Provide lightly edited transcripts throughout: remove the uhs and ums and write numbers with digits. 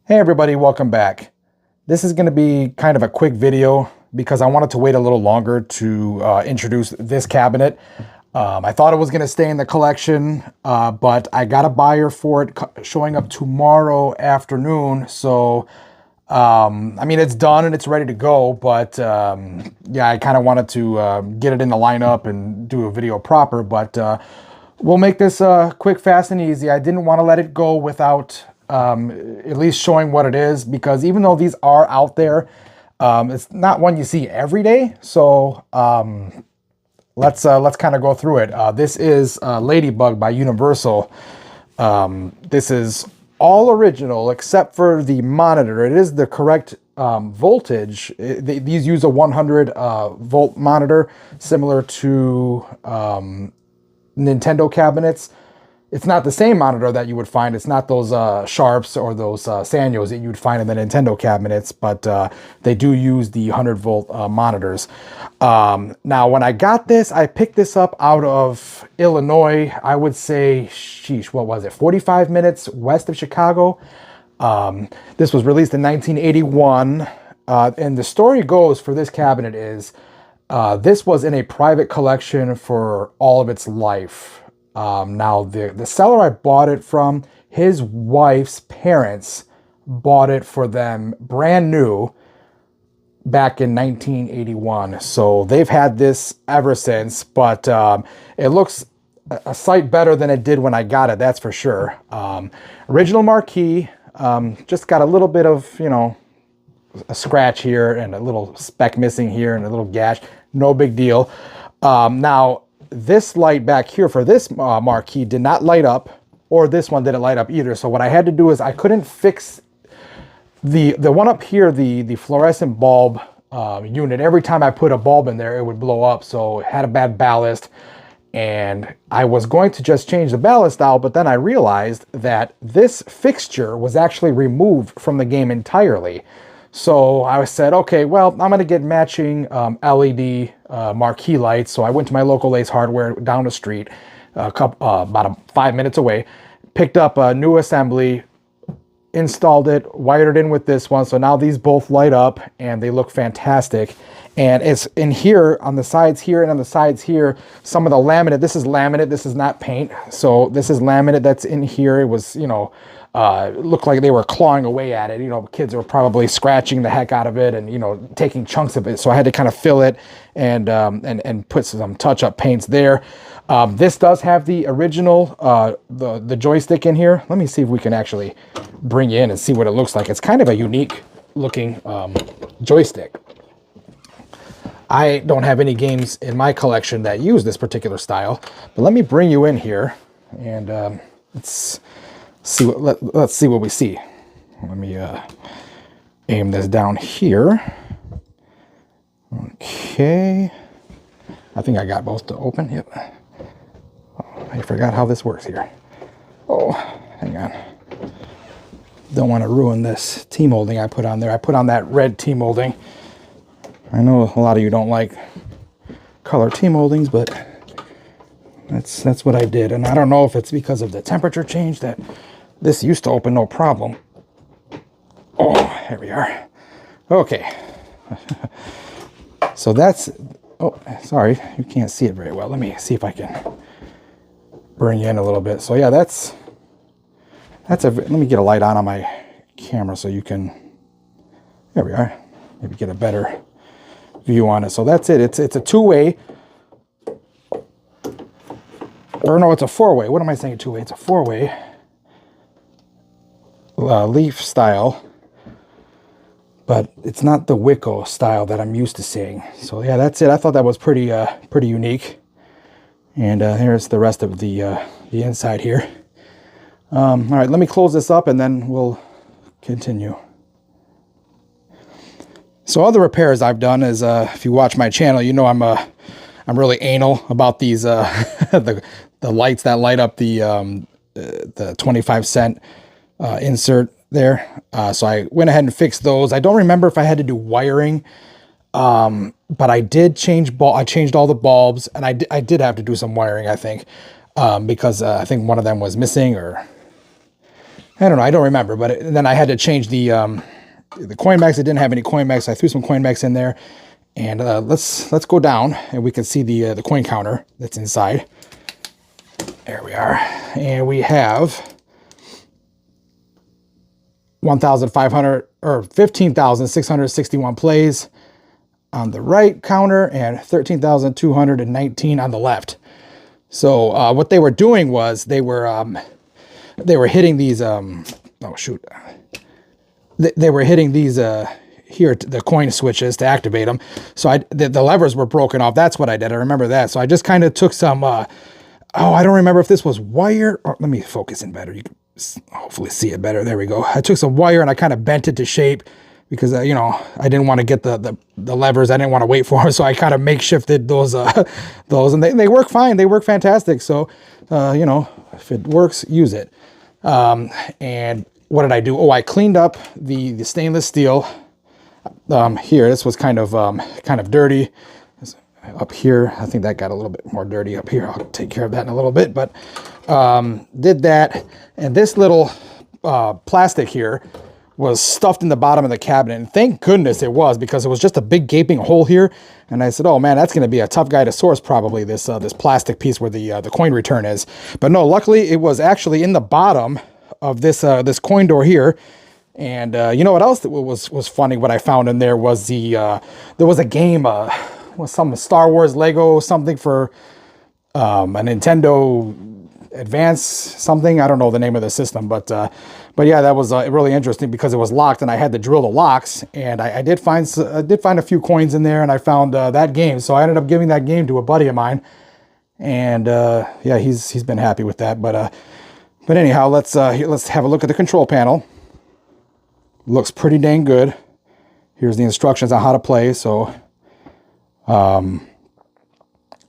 Hey everybody, welcome back. This is going to be kind of a quick video because I wanted to wait a little longer to introduce this cabinet. I thought it was going to stay in the collection, but I got a buyer for it showing up tomorrow afternoon. So, I mean, it's done and it's ready to go, but yeah, I kind of wanted to get it in the lineup and do a video proper, but we'll make this quick, fast, and easy. I didn't want to let it go without at least showing what it is, because even though these are out there, it's not one you see every day. So let's kind of go through it. This is Ladybug by Universal. This is all original except for the monitor. It is the correct voltage. These use a 100 volt monitor, similar to Nintendo cabinets. It's not the same monitor that you would find. It's not those Sharps or those Sanyos that you would find in the Nintendo cabinets, but they do use the 100 volt monitors. Now, when I got this, I picked this up out of Illinois. I would say, sheesh, what was it? 45 minutes west of Chicago. This was released in 1981. And the story goes for this cabinet is, this was in a private collection for all of its life. Now, the seller I bought it from, his wife's parents bought it for them brand new back in 1981. So they've had this ever since, but it looks a sight better than it did when I got it, that's for sure. Original marquee, just got a little bit of, you know, a scratch here and a little speck missing here and a little gash. No big deal. Now, this light back here for this marquee did not light up, or this one didn't light up either. So what I had to do is I couldn't fix the one up here, the fluorescent bulb unit. Every time I put a bulb in there, it would blow up. So it had a bad ballast, and I was going to just change the ballast out, but then I realized that this fixture was actually removed from the game entirely. So I said, okay, well, I'm going to get matching LED marquee lights. So I went to my local Ace Hardware down the street, about 5 minutes away, picked up a new assembly, installed it, wired it in with this one. So now these both light up and they look fantastic. And it's in here on the sides here and on the sides here, some of the laminate. This is laminate. This is not paint. So this is laminate that's in here. It was, you know, it looked like they were clawing away at it. You know, kids were probably scratching the heck out of it and, you know, taking chunks of it. So I had to kind of fill it and put some touch-up paints there. This does have the original, the joystick in here. Let me see if we can actually bring in and see what it looks like. It's kind of a unique looking joystick. I don't have any games in my collection that use this particular style, but let me bring you in here and let's see what we see. Let me aim this down here. Okay, I think I got both to open. Yep. Oh, I forgot how this works here. Oh, hang on. Don't want to ruin this T-molding I put on there. I put on that red T-molding. I know a lot of you don't like color T-moldings, but that's what I did. And I don't know if it's because of the temperature change that this used to open no problem. Oh, here we are. Okay. So that's, oh, sorry, you can't see it very well. Let me see if I can bring you in a little bit. So yeah, that's let me get a light on my camera so you can, there we are, maybe get a better view on it. So that's it. It's a two-way, or no, it's a four-way. What am I saying, two-way? It's a four-way leaf style, but it's not the Wicco style that I'm used to seeing. So yeah, that's it. I thought that was pretty unique. And here's the rest of the inside here. All right, let me close this up and then we'll continue. So other repairs I've done is, if you watch my channel, you know I'm really anal about these the lights that light up the 25-cent insert there. So I went ahead and fixed those. I don't remember if I had to do wiring, but I did change I changed all the bulbs, and I did have to do some wiring, I think, because I think one of them was missing, or I don't know. I don't remember, but then I had to change the coin mechs. It didn't have any coin mechs. I threw some coin mechs in there, and let's go down, and we can see the coin counter that's inside. There we are, and we have 1,500 or 15,661 plays on the right counter, and 13,219 on the left. So what they were doing was they were hitting these. Oh shoot! They were hitting these here, the coin switches to activate them. So the levers were broken off. That's what I did. I remember that. So I just kind of took some. Oh, I don't remember if this was wire. Or, let me focus in better. You can hopefully see it better. There we go. I took some wire and I kind of bent it to shape because you know, I didn't want to get the levers. I didn't want to wait for them, so I kind of makeshifted those and they work fine. They work fantastic. So you know, if it works, use it. And what did I do? Oh, I cleaned up the stainless steel here. This was kind of dirty up here. I think that got a little bit more dirty up here. I'll take care of that in a little bit, but did that. And this little plastic here was stuffed in the bottom of the cabinet, and thank goodness it was, because it was just a big gaping hole here. And I said, oh man, that's going to be a tough guy to source, probably, this plastic piece where the coin return is. But no, luckily it was actually in the bottom of this coin door here. And you know what else that was funny? What I found in there was there was a game, was some Star Wars Lego something for a Nintendo Advance something. I don't know the name of the system, but yeah, that was really interesting because it was locked and I had to drill the locks, and I did find a few coins in there, and I found that game. So I ended up giving that game to a buddy of mine, and yeah, he's been happy with that. But anyhow, let's have a look at the control panel. Looks pretty dang good. Here's the instructions on how to play. So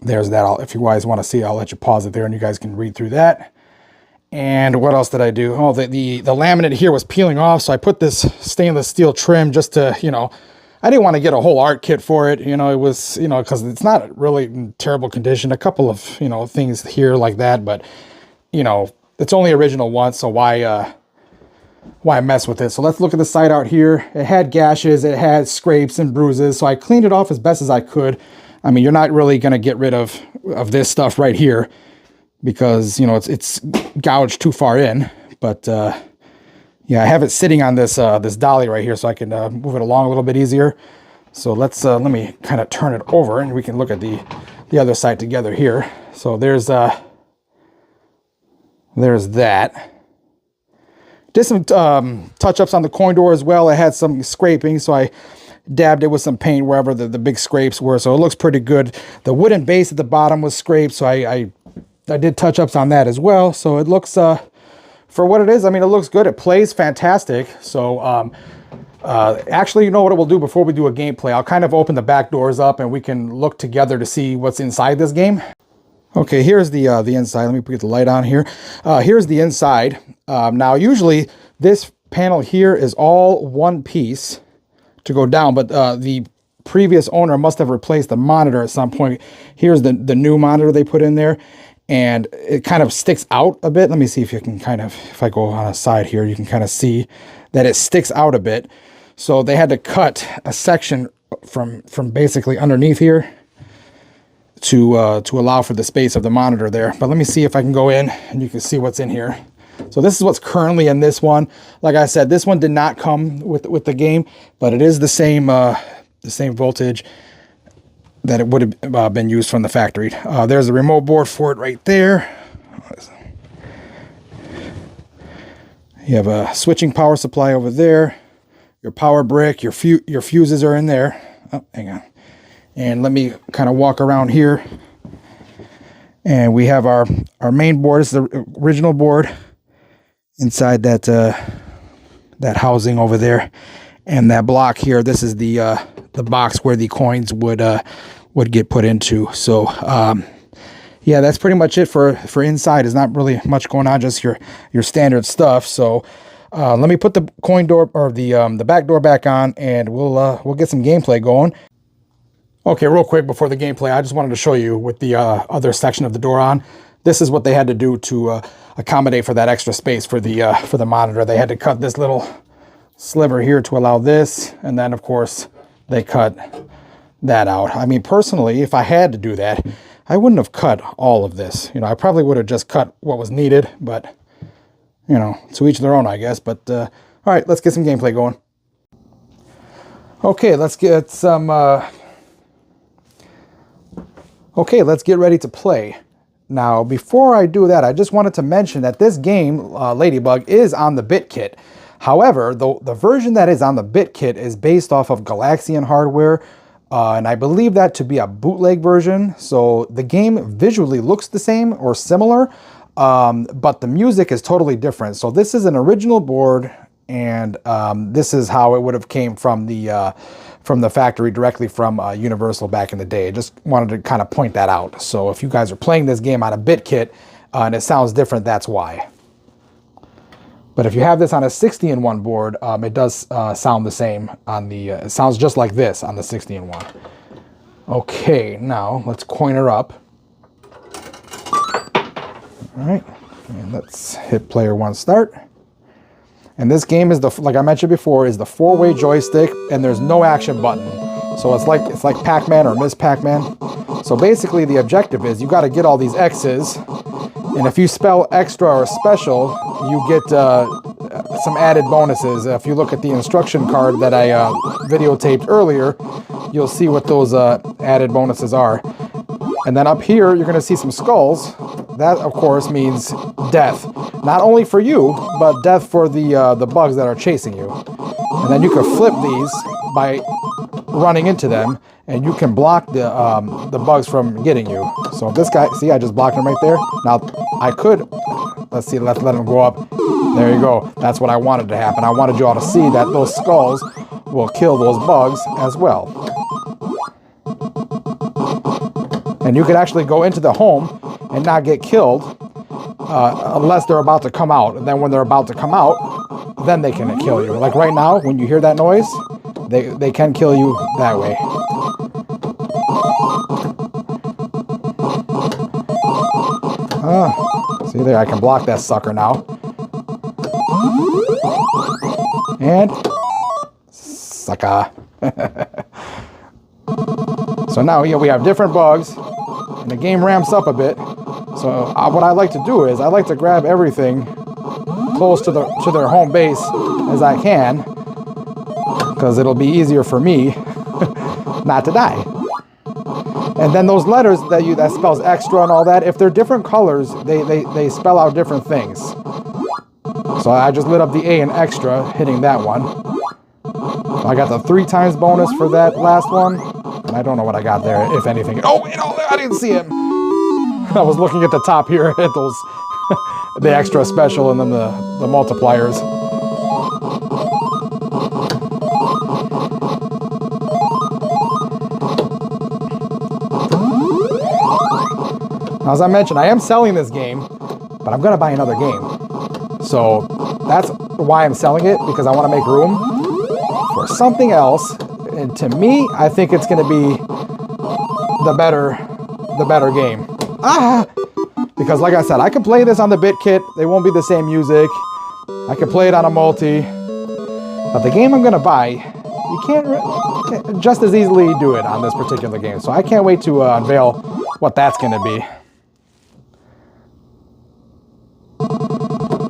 there's that. If you guys want to see, I'll let you pause it there and you guys can read through that. And what else did I do? Oh, the laminate here was peeling off, so I put this stainless steel trim just to, you know, I didn't want to get a whole art kit for it. You know, it was, you know, because it's not really in terrible condition. A couple of, you know, things here like that, but, you know, it's only original once, so why mess with it? So let's look at the side out here. It had gashes, it had scrapes and bruises, so I cleaned it off as best as I could. I mean, you're not really going to get rid of this stuff right here because, you know, it's gouged too far in. But yeah, I have it sitting on this this dolly right here so I can move it along a little bit easier. So let me kind of turn it over and we can look at the other side together here. So there's that. Did some touch-ups on the coin door as well. I had some scraping, so I dabbed it with some paint wherever the big scrapes were, so it looks pretty good. The wooden base at the bottom was scraped, so I did touch-ups on that as well. So it looks, for what it is, I mean, it looks good. It plays fantastic. So actually, you know what we'll do before we do a gameplay? I'll kind of open the back doors up and we can look together to see what's inside this game. Okay, here's the inside. Let me put the light on here. Here's the inside. Now, usually this panel here is all one piece to go down, but the previous owner must have replaced the monitor at some point. Here's the new monitor they put in there, and it kind of sticks out a bit. Let me see if you can kind of, if I go on a side here, you can kind of see that it sticks out a bit. So they had to cut a section from basically underneath here to allow for the space of the monitor there. But let me see if I can go in and you can see what's in here. So this is what's currently in this one. Like I said, this one did not come with the game, but it is the same voltage that it would have been used from the factory. There's a remote board for it right there. You have a switching power supply over there. Your power brick, your fuses are in there. Oh, hang on. And let me kind of walk around here. And we have our main board. This is the original board inside that housing over there. And that block here, this is the box where the coins would get put into. So yeah, that's pretty much it for inside. There's not really much going on, just your standard stuff. So let me put the coin door or the back door back on, and we'll get some gameplay going. Okay, real quick before the gameplay, I just wanted to show you with the other section of the door on this is what they had to do to accommodate for that extra space for the monitor. They had to cut this little sliver here to allow this, and then of course they cut that out. I mean, personally, if I had to do that, I wouldn't have cut all of this. You know, I probably would have just cut what was needed, but you know, to each their own, I guess. But all right, let's get some gameplay going. Okay, let's get some okay, let's get ready to play. Now, before I do that, I just wanted to mention that this game, Ladybug, is on the BitKit. However, the version that is on the BitKit is based off of Galaxian hardware, and I believe that to be a bootleg version. So the game visually looks the same or similar, but the music is totally different. So this is an original board, and this is how it would have came from the factory directly from Universal back in the day. I just wanted to kind of point that out. So if you guys are playing this game on a BitKit and it sounds different, that's why. But if you have this on a 60-in-1 board, it does sound the same on the, it sounds just like this on the 60-in-1. Okay, now let's coin her up. All right, and let's hit player 1 start. And this game is, like I mentioned before, is the 4-way joystick, and there's no action button. So it's like Pac-Man or Miss Pac-Man. So basically the objective is you got to get all these X's, and if you spell extra or special, you get some added bonuses. If you look at the instruction card that I videotaped earlier, you'll see what those added bonuses are. And then up here, you're going to see some skulls. That, of course, means death. Not only for you, but death for the bugs that are chasing you. And then you can flip these by running into them, and you can block the bugs from getting you. So this guy, see, I just blocked him right there. Now, I could, let's see, let's let him go up. There you go. That's what I wanted to happen. I wanted you all to see that those skulls will kill those bugs as well. And you could actually go into the home and not get killed unless they're about to come out. And then when they're about to come out, then they can kill you. Like right now, when you hear that noise, they can kill you that way. See there, I can block that sucker now. And sucker. So now we have different bugs, and the game ramps up a bit. So what I like to do is I like to grab everything close to their home base as I can, because it'll be easier for me not to die. And then those letters that spells extra and all that, if they're different colors, they spell out different things. So I just lit up the A in extra, hitting that one. I got the 3 times bonus for that last one. And I don't know what I got there, if anything. Oh, you know, I didn't see him. I was looking at the top here at those, the extra special and then the multipliers. As I mentioned, I am selling this game, but I'm going to buy another game. So that's why I'm selling it, because I want to make room for something else. And to me, I think it's going to be the better game. Because like I said, I can play this on the BitKit. They won't be the same music. I can play it on a multi. But the game I'm going to buy, you can't just as easily do it on this particular game. So I can't wait to unveil what that's going to be.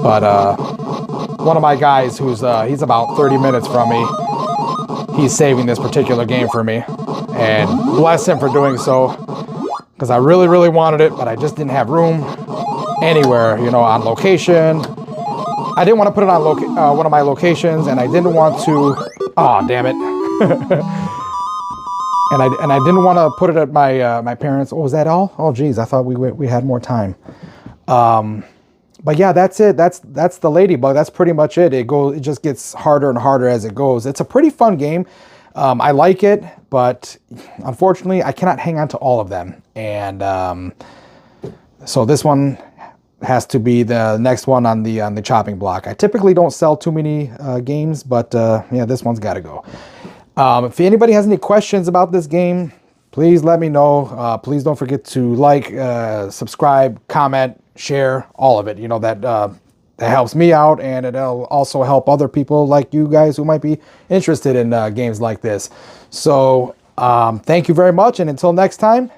But one of my guys who's he's about 30 minutes from me, he's saving this particular game for me, and bless him for doing so, because I really, really wanted it, but I just didn't have room anywhere, you know, on location. I didn't want to put it on one of my locations, and I didn't want to, oh, damn it. and I didn't want to put it at my parents'. Oh, was that all? Oh, geez, I thought we had more time. But yeah, that's it. That's the Ladybug. That's pretty much it. It just gets harder and harder as it goes. It's a pretty fun game. I like it, but unfortunately, I cannot hang on to all of them. And so this one has to be the next one on the chopping block. I typically don't sell too many games, but yeah, this one's got to go. If anybody has any questions about this game, please let me know. Please don't forget to like, subscribe, comment, share, all of it. You know, that helps me out, and it'll also help other people like you guys who might be interested in games like this. So thank you very much, and until next time,